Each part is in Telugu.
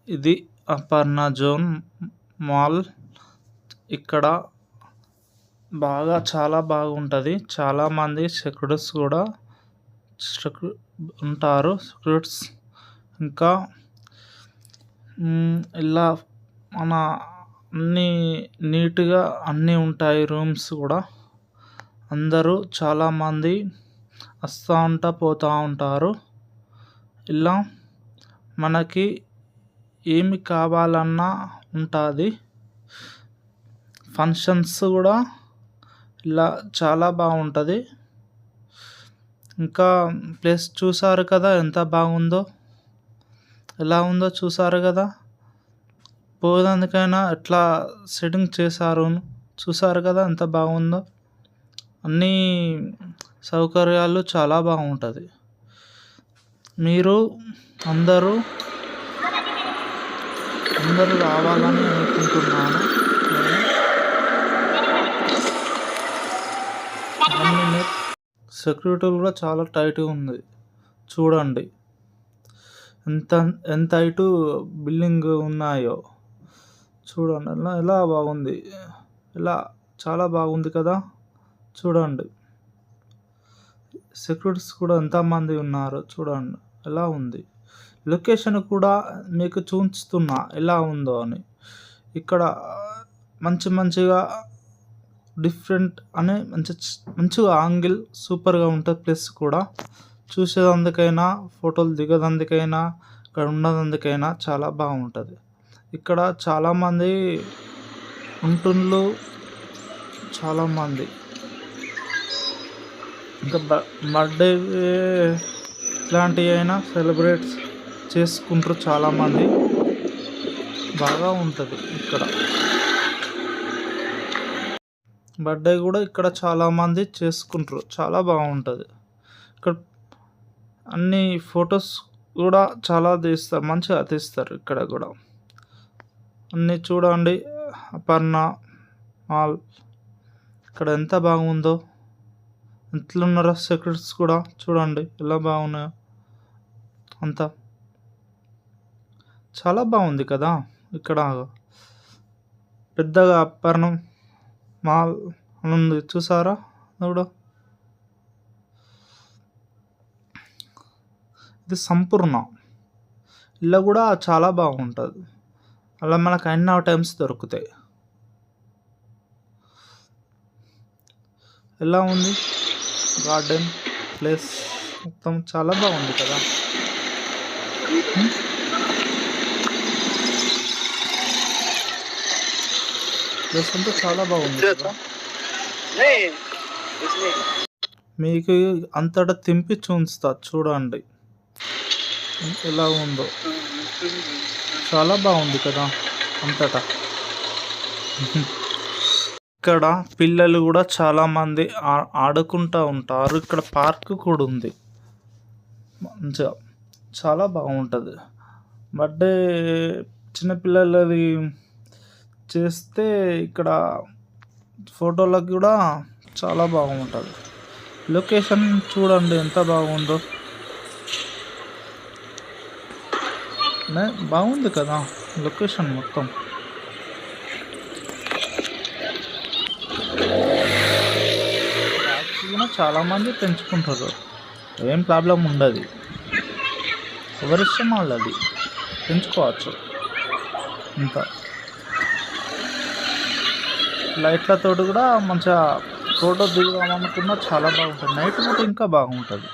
ఇది అపర్ణ జోన్ మాల్. ఇక్కడ చాలా బాగుంటుంది. చాలామంది సెక్యూరిటీస్ కూడా ఉంటారు. సెక్యూరిటీస్ ఇంకా ఇలా మన అన్నీ నీట్గా అన్నీ ఉంటాయి. రూమ్స్ కూడా అందరూ చాలామంది వస్తూ పోతూ ఉంటారు. ఇలా మనకి ఏమి కావాలన్నా ఉంటుంది. ఫంక్షన్స్ కూడా ఇలా చాలా బాగుంటుంది. ఇంకా ప్లేస్ చూసారు కదా ఎంత బాగుందో, ఎలా ఉందో చూసారు కదా. పోయేందుకైనా ఎట్లా సెట్టింగ్ చేశారు చూసారు కదా ఎంత బాగుందో. అన్నీ సౌకర్యాలు చాలా బాగుంటుంది. మీరు అందరూ రావాలని అనుకుంటున్నాను. సెక్యూరిటీ కూడా చాలా టైట్గా ఉంది. చూడండి ఎంత ఎంత హైటు బిల్డింగ్ ఉన్నాయో చూడండి. ఎలా బాగుంది, ఇలా చాలా బాగుంది కదా. చూడండి సెక్యూరిటీస్ కూడా ఎంతమంది ఉన్నారు చూడండి ఎలా ఉంది. లొకేషన్ కూడా మీకు చూపిస్తున్నా ఎలా ఉందో అని. ఇక్కడ మంచిగా డిఫరెంట్ అనే మంచిగా యాంగిల్ సూపర్గా ఉంటుంది. ప్లేస్ కూడా చూసేందుకైనా ఫోటోలు దిగేందుకైనా ఇక్కడ ఉన్నందుకైనా చాలా బాగుంటుంది. ఇక్కడ చాలామంది ఉంటున్నారు. చాలామంది ఇంకా బర్త్డే ఇట్లాంటివి అయినా సెలబ్రేట్ చేసుకుంటారు. చాలామంది బాగా ఉంటుంది. ఇక్కడ బర్త్డే కూడా ఇక్కడ చాలామంది చేసుకుంటారు. చాలా బాగుంటుంది. ఇక్కడ అన్ని ఫొటోస్ కూడా చాలా తీస్తారు, మంచిగా తీస్తారు. ఇక్కడ కూడా అన్నీ చూడండి. అపర్ణ మాల్ ఇక్కడ ఎంత బాగుందో. ఎట్లున్నారో సెక్యూరిటీస్ కూడా చూడండి ఎలా బాగున్నాయో. అంతా చాలా బాగుంది కదా. ఇక్కడ పెద్దగా అపర్ణ మాల్ అని ఉంది చూసారా. కూడా ఇది సంపూర్ణ ఇల్లు కూడా చాలా బాగుంటుంది. అలా మనకు అన్ని టైమ్స్ దొరుకుతాయి. ఎలా ఉంది గార్డెన్ ప్లేస్ మొత్తం చాలా బాగుంది కదా. ప్లేస్ అంతా చాలా బాగుంది కదా. మీకు అంతటా తింపి చూస్తా చూడండి ఎలా ఉందో. చాలా బాగుంది కదా అంతటా. ఇక్కడ పిల్లలు కూడా చాలామంది ఆడుకుంటూ ఉంటారు. ఇక్కడ పార్క్ కూడా ఉంది. మంచిగా చాలా బాగుంటుంది. బర్త్డే చిన్నపిల్లలది చేస్తే ఇక్కడ ఫోటోలకు కూడా చాలా బాగుంటుంది. లొకేషన్ చూడండి ఎంత బాగుందో. బాగుంది కదా లొకేషన్ మొత్తం. చాలామంది పెంచుకుంటారు. ఏం ప్రాబ్లం ఉండదు. ఎవరిష్టం వాళ్ళది పెంచుకోవచ్చు. ఇంకా లైట్లతో కూడా మంచిగా ఫోటో దిగుదామనుకున్నా చాలా బాగుంటుంది. నైట్ పూట ఇంకా బాగుంటుంది.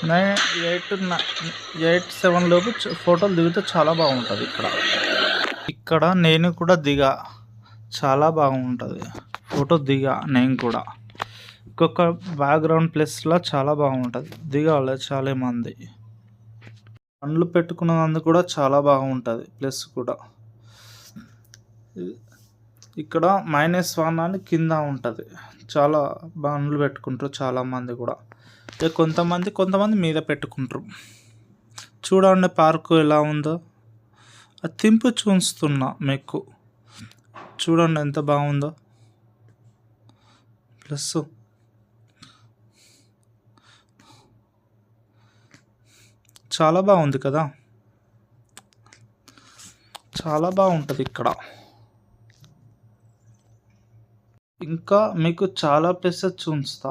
8-7 లోపు ఫోటోలు దిగితే చాలా బాగుంటుంది. ఇక్కడ నేను కూడా చాలా బాగుంటుంది. ఫోటో నేను కూడా ఇంకొక బ్యాక్గ్రౌండ్ ప్లేస్లో చాలా బాగుంటుంది. దిగాలి చాలామంది. పండ్లు పెట్టుకున్నందుకు కూడా చాలా బాగుంటుంది ప్లేస్ కూడా. ఇక్కడ -1 అని కింద ఉంటుంది. చాలా బండ్లు పెట్టుకుంటారు చాలామంది కూడా. కొంతమంది మీద పెట్టుకుంటారు. చూడండి పార్కు ఎలా ఉందో. అది తింపి చూస్తున్నా మీకు. చూడండి ఎంత బాగుందో ప్లస్. చాలా బాగుంది కదా. చాలా బాగుంటుంది ఇక్కడ. ఇంకా మీకు చాలా ప్లేసెస్ చూపిస్తా,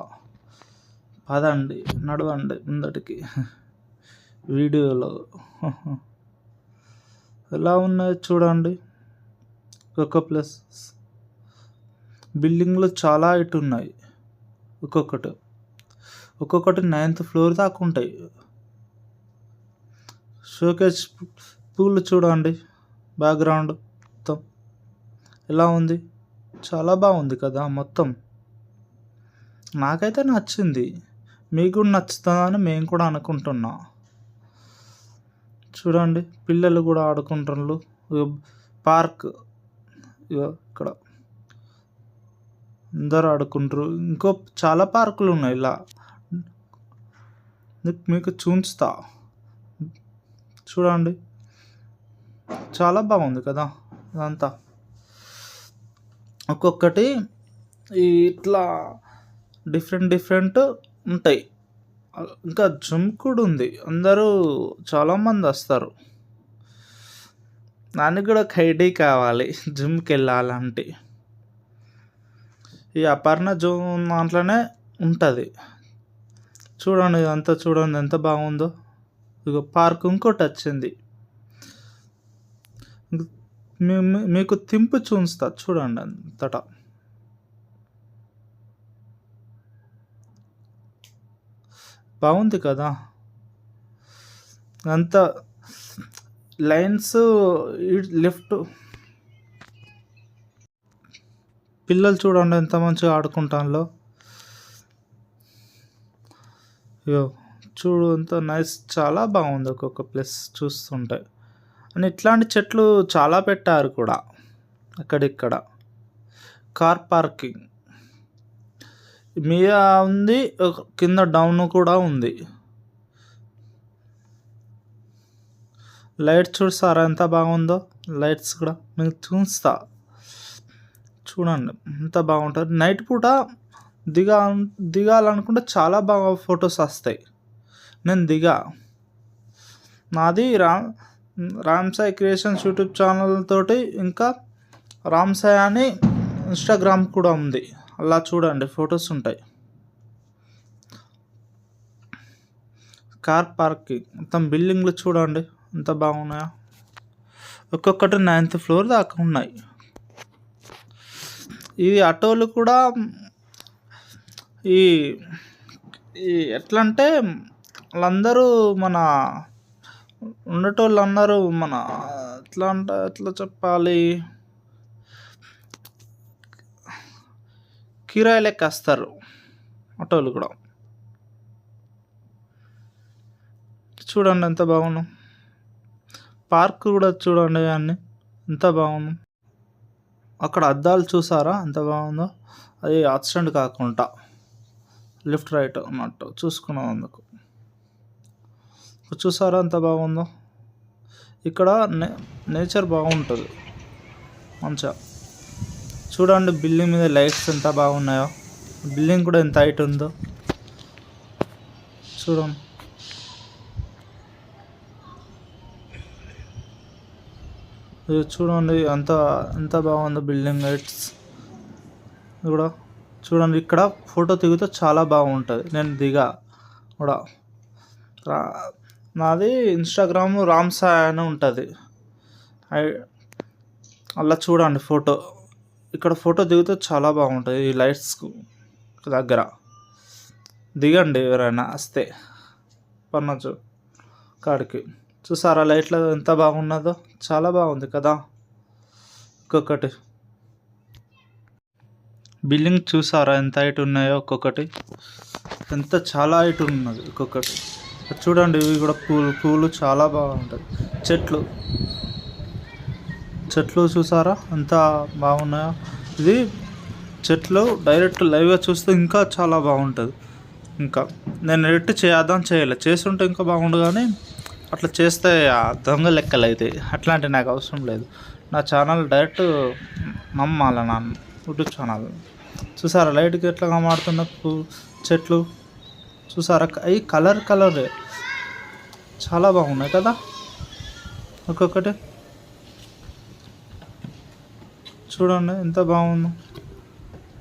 పదండి నడవండి ముందటికి. వీడియోలో ఎలా ఉన్నాయో చూడండి. ఒక్కొక్క ప్లేస్ బిల్డింగ్లు చాలా హైట్ ఉన్నాయి. ఒక్కొక్కటి 9th ఫ్లోర్ దాకా ఉంటాయి. షోకేస్ పూలు చూడండి, బ్యాక్గ్రౌండ్ మొత్తం ఎలా ఉంది, చాలా బాగుంది కదా. మొత్తం నాకైతే నచ్చింది, మీకు కూడా నచ్చుతుందని మేము కూడా అనుకుంటున్నా. చూడండి పిల్లలు కూడా ఆడుకుంటున్నారు. పార్క్ ఇక్కడ అందరూ ఆడుకుంటారు. ఇంకో చాలా పార్కులు ఉన్నాయి. ఇలా మీకు చూపిస్తా చూడండి, చాలా బాగుంది కదా ఇదంతా. ఒక్కొక్కటి ఇట్లా డిఫరెంట్ ఉంటాయి. ఇంకా జిమ్ కూడా ఉంది, అందరూ చాలామంది వస్తారు. దానికి కూడా ఒక ఐడి కావాలి జిమ్కి వెళ్ళాలంటే. ఈ అపర్ణ జోన్ దాంట్లోనే ఉంటుంది. చూడండి ఇదంతా, చూడండి ఎంత బాగుందో. ఇక పార్క్ ఇంకోటి వచ్చింది, మీకు తింపు చూస్తా చూడండి అంతటా. బాగుంది కదా అంతా. Lines left. పిల్లలు చూడండి ఎంత మంచిగా ఆడుకుంటాలో. చూడు ఎంత నైస్, చాలా బాగుంది ఒక్కొక్క ప్లేస్ చూస్తుంటే. అని ఇట్లాంటి చెట్లు చాలా పెట్టారు కూడా అక్కడిక్కడ. కార్ పార్కింగ్ మీద ఉంది, కింద డౌన్ కూడా ఉంది. లైట్స్ చూస్తారా ఎంత బాగుందో. లైట్స్ కూడా మీకు చూస్తా చూడండి ఎంత బాగుంటుంది. నైట్ పూట దిగాలనుకుంటే చాలా బాగా ఫొటోస్ వస్తాయి. నేను నాది Ram Sai creations YouTube channel తోటి, ఇంకా రామ్ సాయి అని ఇన్స్టాగ్రామ్ కూడా ఉంది. అలా చూడండి ఫొటోస్ ఉంటాయి. కార్ పార్కింగ్ మొత్తం బిల్డింగ్లు చూడండి ఎంత బాగున్నాయో. ఒక్కొక్కటి 9th ఫ్లోర్ దాకా ఉన్నాయి. ఈ ఆటోలు కూడా ఈ ఎట్లా అంటే వాళ్ళందరూ మన ఉండేటోళ్ళు అందరూ మన ఎట్లా చెప్పాలి, కిరాయి లెక్క వస్తారు ఆటోలు కూడా. చూడండి ఎంత బాగున్నాం. పార్క్ కూడా చూడండి అన్నీ ఎంత బాగున్నాం. అక్కడ అద్దాలు చూసారా ఎంత బాగుందో. అది యాక్సిడెంట్ కాకుండా లెఫ్ట్ రైట్ అన్నట్టు చూసుకున్నాం. అందుకు చూసారా ఎంత బాగుందో. ఇక్కడ నేచర్ బాగుంటుంది మంచిగా. చూడండి బిల్డింగ్ మీద లైట్స్ ఎంత బాగున్నాయో. బిల్డింగ్ కూడా ఎంత హైట్ ఉందో చూడండి. చూడండి ఎంత బాగుందో బిల్డింగ్ లైట్స్ కూడా. చూడండి ఇక్కడ ఫోటో దిగితే చాలా బాగుంటుంది. నేను కూడా నాది ఇన్స్టాగ్రామ్ రామ్ సాయి అని ఉంటుంది. అలా చూడండి ఫోటో. ఇక్కడ ఫోటో దిగితే చాలా బాగుంటుంది. ఈ లైట్స్ దగ్గర దిగండి ఎవరైనా వస్తే పన్నచు కాడికి. చూసారా లైట్లో ఎంత బాగున్నదో, చాలా బాగుంది కదా. ఒక్కొక్కటి బిల్డింగ్ చూసారా ఎంత హైట్ ఉన్నాయో. ఒక్కొక్కటి ఎంత చాలా హైట్ ఉన్నది ఒక్కొక్కటి. చూడండి ఇవి కూడా పూలు చాలా బాగుంటుంది. చెట్లు చూసారా ఎంత బాగున్నాయో. ఇది చెట్లు డైరెక్ట్ లైవ్గా చూస్తే ఇంకా చాలా బాగుంటుంది. ఇంకా నేను ఎడిట్ చేస్తుంటే ఇంకా బాగుండు, కానీ అట్లా చేస్తే దొంగ లెక్కలు అవుతాయి. అట్లాంటివి నాకు అవసరం లేదు. నా ఛానల్ డైరెక్ట్ నమ్మాలి, నా యూట్యూబ్ ఛానల్. చూసారా లైట్కి ఎట్లా మారుతున్న చెట్లు చూసారా. అవి కలర్ చాలా బాగున్నాయి కదా ఒక్కొక్కటి. చూడండి ఎంత బాగుందో,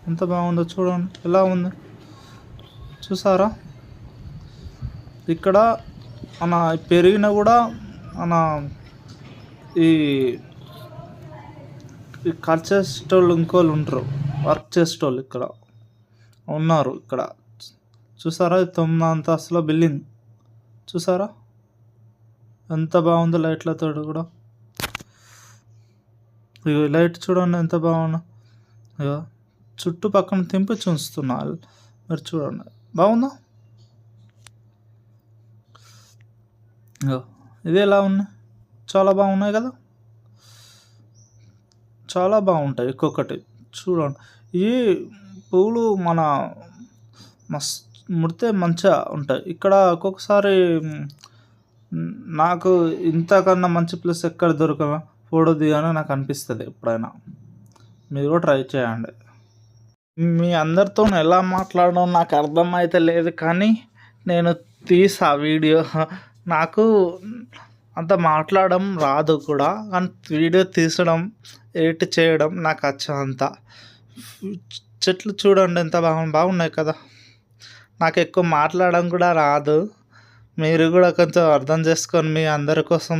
ఎంత బాగుందో చూడండి, ఎలా ఉంది చూసారా. ఇక్కడ మన పెరిగిన కూడా మన ఈ కట్ చేసేటోళ్ళు ఇంకోళ్ళు ఉంటారు, వర్క్ చేసేటోళ్ళు ఇక్కడ ఉన్నారు. ఇక్కడ చూసారా, 9 అంతస్తుల బిల్డింగ్ చూసారా ఎంత బాగుందో, లైట్లతో కూడా. ఇక లైట్ చూడండి ఎంత బాగుందో. ఇక చుట్టుపక్కన తింపి చూస్తున్నా, మీరు చూడండి బాగుందా. ఇది ఎలా ఉన్నాయి, చాలా బాగున్నాయి కదా, చాలా బాగుంటాయి. ఒక్కొక్కటి చూడండి, ఈ పువ్వులు మన ముడితే మంచిగా ఉంటాయి. ఇక్కడ ఒక్కొక్కసారి నాకు ఇంతకన్నా మంచి ప్లేస్ ఎక్కడ దొరకదా ఫోటో దిగానో నాకు అనిపిస్తుంది ఎప్పుడైనా. మీరు కూడా ట్రై చేయండి. మీ అందరితో ఎలా మాట్లాడడం నాకు అర్థమైతే లేదు, కానీ నేను తీసా వీడియో. నాకు అంత మాట్లాడడం రాదు కూడా, కానీ వీడియో తీసడం ఎడిట్ చేయడం నాకు వచ్చా అంత. చెట్లు చూడండి ఎంత బాగున్నాయి కదా. నాకు ఎక్కువ మాట్లాడడం కూడా రాదు, మీరు కూడా కొంచెం అర్థం చేసుకొని మీ అందరి కోసం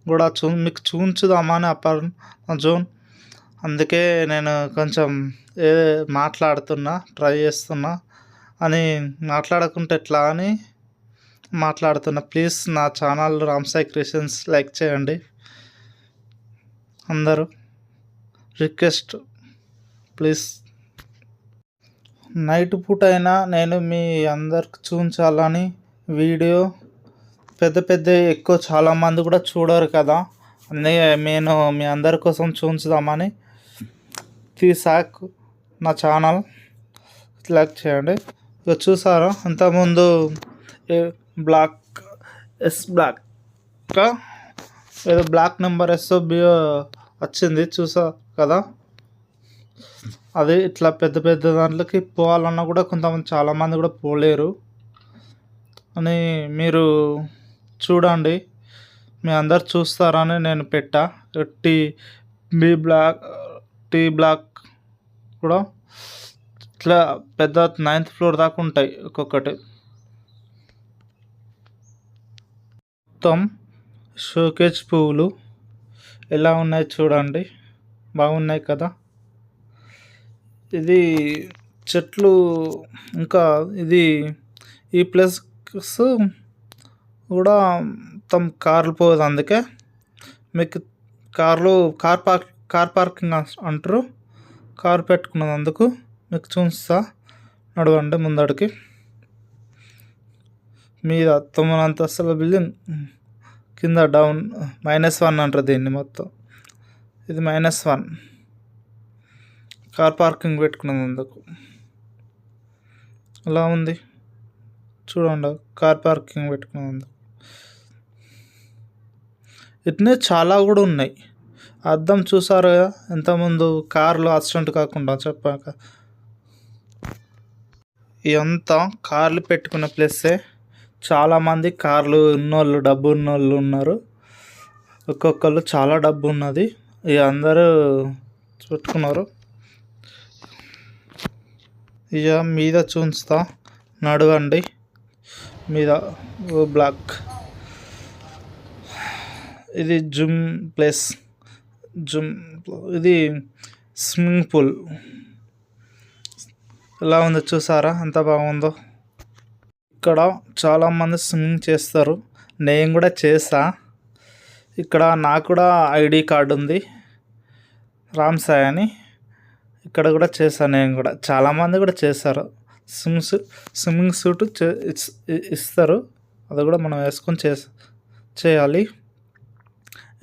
కూడా మీకు చూపించుదామని జోన్. అందుకే నేను కొంచెం మాట్లాడుతున్నా, ట్రై చేస్తున్నా అని, మాట్లాడకుంటే ఎట్లా అని మాట్లాడుతున్నా. ప్లీజ్ నా channel Ram Sai creations like చేయండి అందరూ, రిక్వెస్ట్ ప్లీజ్. నైట్ పూట అయినా నేను మీ అందరికి చూపించాలని వీడియో పెద్ద ఎక్కువ చాలామంది కూడా చూడరు కదా, అందుకే నేను మీ అందరి కోసం చూపించుదామని తీసాకు. నా ఛానల్ లైక్ చేయండి. ఇక చూసారా ఇంతకుముందు బ్లాక్ ఏదో బ్లాక్ నెంబర్ SOB వచ్చింది చూసా కదా. అది ఇట్లా పెద్ద దాంట్లోకి పోవాలన్నా కూడా కొంతమంది చాలామంది కూడా పోలేరు అని మీరు చూడండి, మీ అందరు చూస్తారని నేను పెట్టా. టీ బ్లాక్ కూడా ఇట్లా పెద్ద 9th ఫ్లోర్ దాకా ఉంటాయి ఒక్కొక్కటి. మొత్తం షోకేజ్ పువ్వులు ఎలా ఉన్నాయి చూడండి, బాగున్నాయి కదా. ఇది చెట్లు ఇంకా ఇది ఈ ప్లేస్ కూడా మొత్తం కార్లు పోదు, అందుకే మీకు కార్ పార్కింగ్ అంటారు. కార్ పెట్టుకున్నందుకు మీకు చూస్తా, నడవండి ముందడికి. మీద 9 అంతస్తుల బిల్డింగ్, కింద డౌన్ -1 అంటారు దీన్ని. మొత్తం ఇది -1 కార్ పార్కింగ్ పెట్టుకున్నందుకు. అలా ఉంది చూడండి, కార్ పార్కింగ్ పెట్టుకున్నందుకు. ఇట్నే చాలా కూడా ఉన్నాయి. అద్దం చూసారు కదా, ఇంతకుముందు కార్లు యాక్సిడెంట్ కాకుండా చెప్పాక. ఇదంతా కార్లు పెట్టుకున్న ప్లేసే. చాలామంది కార్లు ఉన్నోళ్ళు, డబ్బు ఉన్నోళ్ళు ఉన్నారు. ఒక్కొక్కళ్ళు చాలా డబ్బు ఉన్నది, ఇక అందరూ పెట్టుకున్నారు. ఇక మీద చూస్తా, నడవండి. మీద బ్లాక్, ఇది జిమ్ ప్లేస్. ఇది స్విమ్మింగ్ పూల్ ఎలా ఉందో చూసారా, ఎంత బాగుందో. ఇక్కడ చాలామంది స్విమ్మింగ్ చేస్తారు, నేను కూడా చేసా. ఇక్కడ నాకు కూడా ID కార్డు ఉంది, రామ్ సాయి అని. ఇక్కడ కూడా చేశాను నేను కూడా, చాలామంది కూడా చేస్తారు. స్విమ్మింగ్ సూట్ ఇస్తారు, అది కూడా మనం వేసుకొని చేయాలి.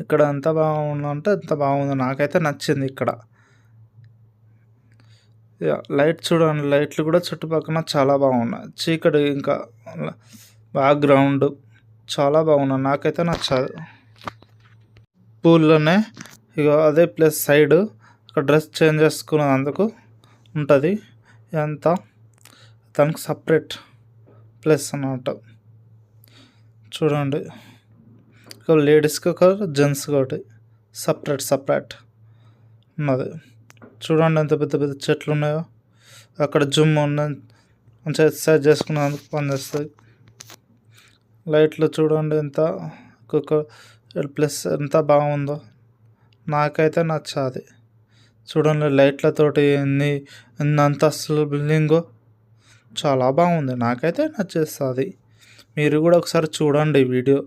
ఇక్కడ ఎంత బాగుందంటే ఎంత బాగుంది, నాకైతే నచ్చింది. ఇక్కడ లైట్ చూడండి, లైట్లు కూడా చుట్టుపక్కల చాలా బాగున్నాయి. చీకటి ఇంకా బ్యాక్గ్రౌండ్ చాలా బాగున్నాయి, నాకైతే నచ్చదు. పూల్లోనే ఇక అదే ప్లస్ సైడ్ ఇక్కడ డ్రెస్ చేంజ్ చేసుకున్నందుకు ఉంటుంది. ఇదంతా దానికి సపరేట్ ప్లస్ అన్నమాట. చూడండి, లేడీస్కి ఒక జెంట్స్కి ఒకటి సపరేట్ ఉన్నది. చూడండి ఎంత పెద్ద పెద్ద చెట్లు ఉన్నాయో. అక్కడ జిమ్ ఉన్న మంచిగా ఎక్సర్సైజ్ చేసుకున్నందుకు పనిచేస్తుంది. లైట్లు చూడండి ఎంత ఒక్కొక్క ప్లస్ ఎంత బాగుందో. నాకైతే నచ్చాది. చూడండి లైట్లతోటి ఎన్ని అంతస్తుల బిల్డింగో, చాలా బాగుంది. నాకైతే నచ్చేస్తుంది. మీరు కూడా ఒకసారి చూడండి వీడియో,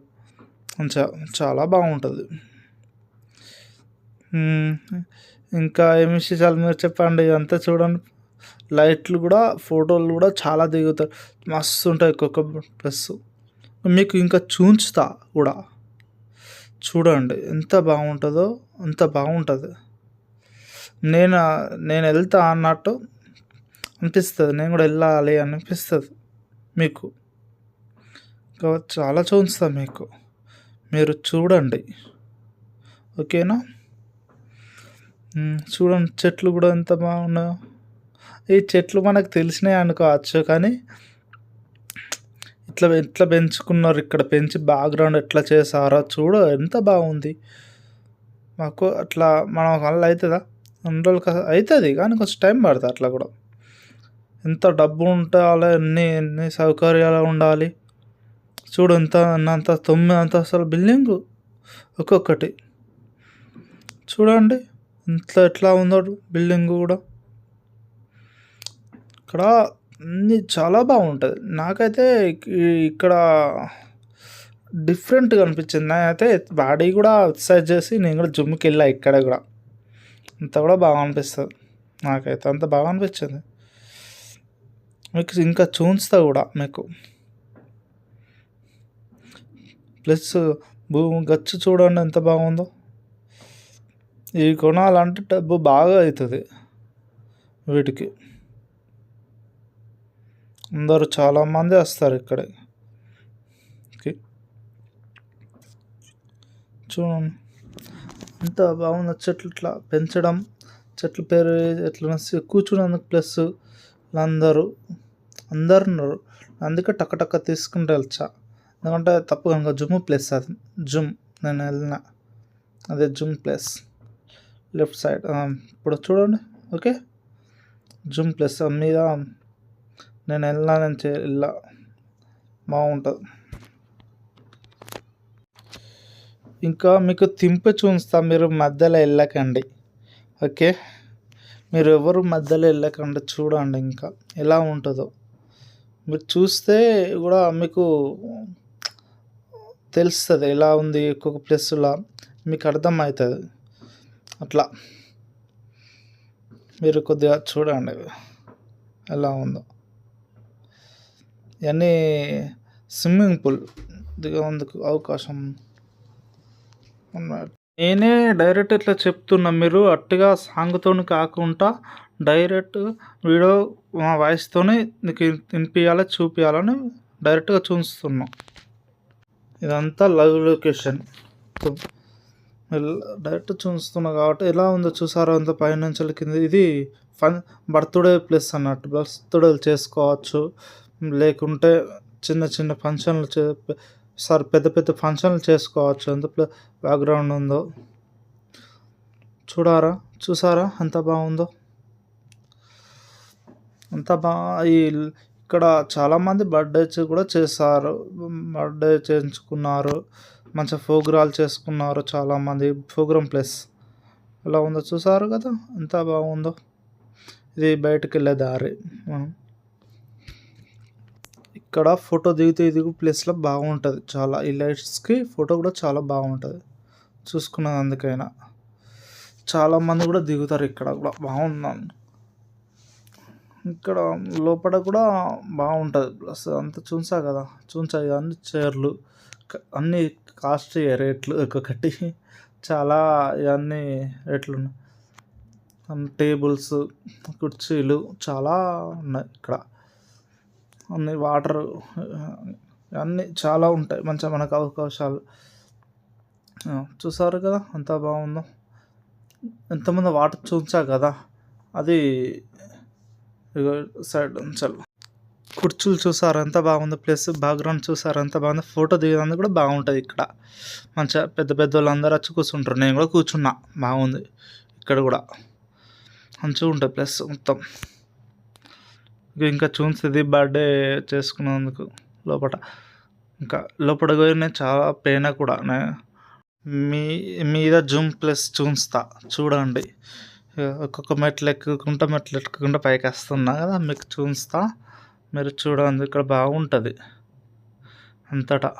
మంచిగా చాలా బాగుంటుంది. ఇంకా ఏమి విశేషాలు మీరు చెప్పండి. అంతా చూడండి, లైట్లు కూడా, ఫోటోలు కూడా చాలా దిగుతారు, మస్తు ఉంటాయి ఒక్కొక్క ప్లస్. మీకు ఇంకా చూంచుతా కూడా, చూడండి ఎంత బాగుంటుందో, అంత బాగుంటుంది. నేను వెళ్తా అన్నట్టు అనిపిస్తుంది, నేను కూడా వెళ్ళాలి అనిపిస్తుంది మీకు. కాబట్టి చాలా చూపిస్తాను మీకు, మీరు చూడండి. ఓకేనా? చూడండి చెట్లు కూడా ఎంత బాగున్నాయో. ఈ చెట్లు మనకు తెలిసినాయి అనుకోవచ్చు, కానీ ఎట్లా పెంచుకున్నారు, ఇక్కడ పెంచి బ్యాక్గ్రౌండ్ ఎట్లా చేశారో ఎంత బాగుంది. మాకు అట్లా మనం వల్ల అవుతుందా? 2 రోజులు అవుతుంది, కానీ కొంచెం టైం పడుతుంది. అట్లా కూడా ఎంత డబ్బు ఉండాలి, ఎన్ని సౌకర్యాలు ఉండాలి. చూడు ఎంత 9 అంతస్తుల బిల్డింగు ఒక్కొక్కటి. చూడండి ఎట్లా ఉందో బిల్డింగ్ కూడా. ఇక్కడ అన్నీ చాలా బాగుంటుంది. నాకైతే ఇక్కడ డిఫరెంట్గా అనిపించింది. నాకైతే బాడీ కూడా ఎక్సర్సైజ్ చేసి నేను కూడా జిమ్కి వెళ్ళా. ఇక్కడ కూడా అంత కూడా బాగా అనిపిస్తుంది. నాకైతే అంత బాగా అనిపించింది. మీకు ఇంకా చూస్తా కూడా మీకు. ప్లస్ గచ్చు చూడండి ఎంత బాగుందో. ఇవి కొనాలంటే డబ్బు బాగా అవుతుంది వీటికి. అందరూ చాలామంది వస్తారు ఇక్కడికి. చూడండి ఎంత బాగుందో. చెట్లు ఇట్లా పెంచడం, చెట్లు పేరు ఎట్లా కూర్చున్నందుకు ప్లస్ అందరూ ఉన్నారు. అందుకే టక్క తీసుకుంటూ వెళ్తా. ఎందుకంటే తప్పు కనుక జిమ్ ప్లేస్ అది. నేను వెళ్ళిన అదే జిమ్ ప్లేస్ లెఫ్ట్ సైడ్. ఇప్పుడు చూడండి. ఓకే, జిమ్ ప్లేస్ మీద నేను వెళ్ళా బాగుంటుంది. ఇంకా మీకు తింపి చూస్తా, మీరు మధ్యలో వెళ్ళకండి. ఓకే, మీరు ఎవరు మధ్యలో వెళ్ళకండి. చూడండి ఇంకా ఎలా ఉంటుందో. మీరు చూస్తే కూడా మీకు తెలుస్తుంది ఎలా ఉంది. ఒక్కొక్క ప్లేస్లో మీకు అర్థమవుతుంది. అట్లా మీరు కొద్దిగా చూడండి ఎలా ఉందో. ఇవన్నీ స్విమ్మింగ్ పూల్ దిగేందుకు అవకాశం అన్నమాట. నేనే డైరెక్ట్ ఇట్లా చెప్తున్నా, మీరు అట్టుగా సాంగ్తో కాకుండా డైరెక్ట్ వీడియో మా వాయిస్తోనే నీకు వినిపించాలి, చూపించాలని డైరెక్ట్గా చూపిస్తున్నా. ఇదంతా లైవ్ లొకేషన్ డైరెక్ట్ చూస్తున్నా కాబట్టి ఎలా ఉందో చూసారో. అంత పైనుంచి కింద. ఇది బర్త్డే ప్లేస్ అన్నట్టు. బర్త్డేలు చేసుకోవచ్చు, లేకుంటే చిన్న ఫంక్షన్లు పెద్ద ఫంక్షన్లు చేసుకోవచ్చు. ఎంత బ్యాక్గ్రౌండ్ ఉందో చూసారా ఎంత బాగుందో. అంత ఇక్కడ చాలామంది బర్త్డేస్ కూడా చేశారు, బర్త్డే చేయించుకున్నారు, మంచిగా ప్రోగ్రాలు చేసుకున్నారు చాలామంది. ప్రోగ్రామ్ ప్లేస్ ఎలా ఉందో చూసారు కదా, ఎంత బాగుందో. ఇది బయటకు వెళ్ళే దారి. ఇక్కడ ఫోటో దిగుతూ ప్లేస్లో బాగుంటుంది చాలా. ఈ లైట్స్కి ఫోటో కూడా చాలా బాగుంటుంది. చూసుకున్నది అందుకైనా చాలామంది కూడా దిగుతారు. ఇక్కడ కూడా బాగుంది. ఇక్కడ లోపల కూడా బాగుంటుంది. ప్లస్ అంతా చూసా కదా, అన్ని చైర్లు అన్నీ కాస్ట్ రేట్లు ఒక్కొక్కటి చాలా. ఇవన్నీ రేట్లు ఉన్నాయి. టేబుల్స్, కుర్చీలు చాలా ఉన్నాయి ఇక్కడ. అన్ని వాటర్ అన్నీ చాలా ఉంటాయి. మంచిగా మనకు అవకాశాలు చూసారు కదా ఎంత బాగుందో. ఎంతమంది వాటర్ చూసా కదా. అది సైడ్ ఉంచాలి. కుర్చీలు చూసారు ఎంత బాగుందో. ప్లస్ బ్యాక్గ్రౌండ్ చూసారు ఎంత బాగుందో. ఫోటో దిగడానికి కూడా బాగుంటుంది ఇక్కడ. మంచిగా పెద్ద వాళ్ళు అందరూ వచ్చి కూర్చుంటారు. నేను కూడా కూర్చున్నా, బాగుంది ఇక్కడ కూడా. మంచిగా ఉంటుంది ప్లస్ మొత్తం. ఇంకా చూస్తుంది బర్త్డే చేసుకున్నందుకు లోపల. ఇంకా లోపల పోయిన చాలా పైన కూడా మీ మీద జూమ్ ప్లస్ చూస్తా చూడండి. ఒక్కొక్క మెట్లు ఎక్కుకుంటా పైకి వస్తున్నా కదా, మీకు చూస్తా, మీరు చూడండి. ఇక్కడ బాగుంటుంది అంతటా.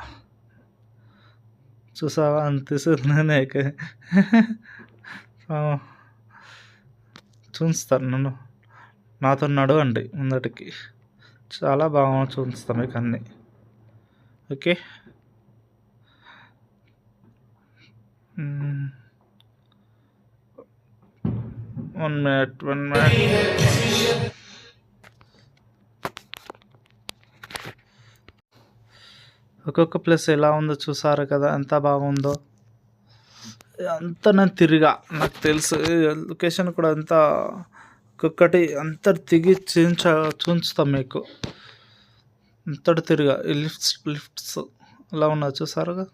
చూసావా అనిపిస్తుంది నీకు? చూస్తాను నన్ను, నాతో నడవండి ముందటికి. చాలా బాగా చూస్తాను మీకు అన్నీ. ఓకే. 1 minute. ఒక్కొక్క ప్లేస్ ఎలా ఉందో చూసారు కదా, ఎంత బాగుందో. అంతా నేను తిరిగా, నాకు తెలుసు లొకేషన్ కూడా అంతా. ఒక్కొక్కటి అంత దిగి చూస్తాం మీకు. అంతటి తిరిగా ఈ లిఫ్ట్స్ ఎలా ఉన్నాయో చూసారుగా.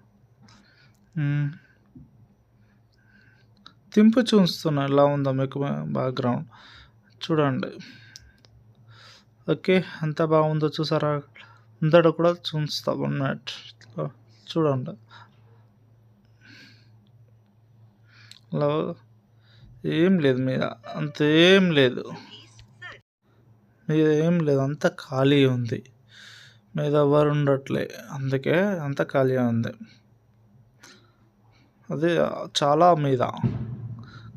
తింపు చూస్తున్నా ఎలా ఉందో మీకు బ్యాక్గ్రౌండ్ చూడండి. ఓకే, ఎంత బాగుందో చూసారా. అంతటా కూడా చూస్తా 1 minute చూడండి. అలా ఏం లేదు మీద, అంతేం లేదు మీద, ఏం లేదు, అంత ఖాళీ ఉంది మీద, ఎవరు ఉండట్లే, అందుకే అంత ఖాళీ ఉంది. అదే చాలా మీద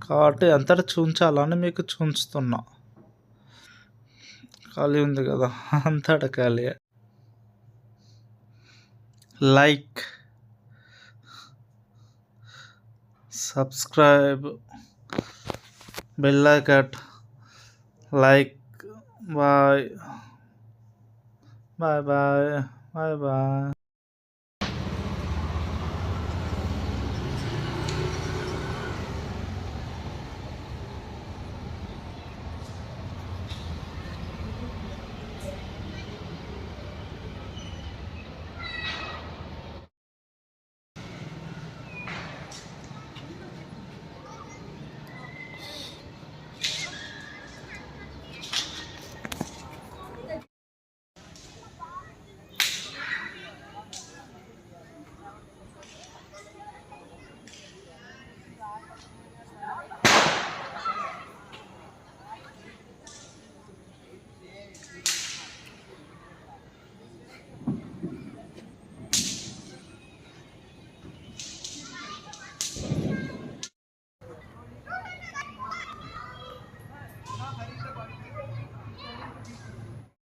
కాబట్టి అంతటా చూపించాలని మీకు చూపిస్తున్నా. ఖాళీ ఉంది కదా, అంతటా ఖాళీ. Like, subscribe, bell icon, like. Bye bye bye bye bye.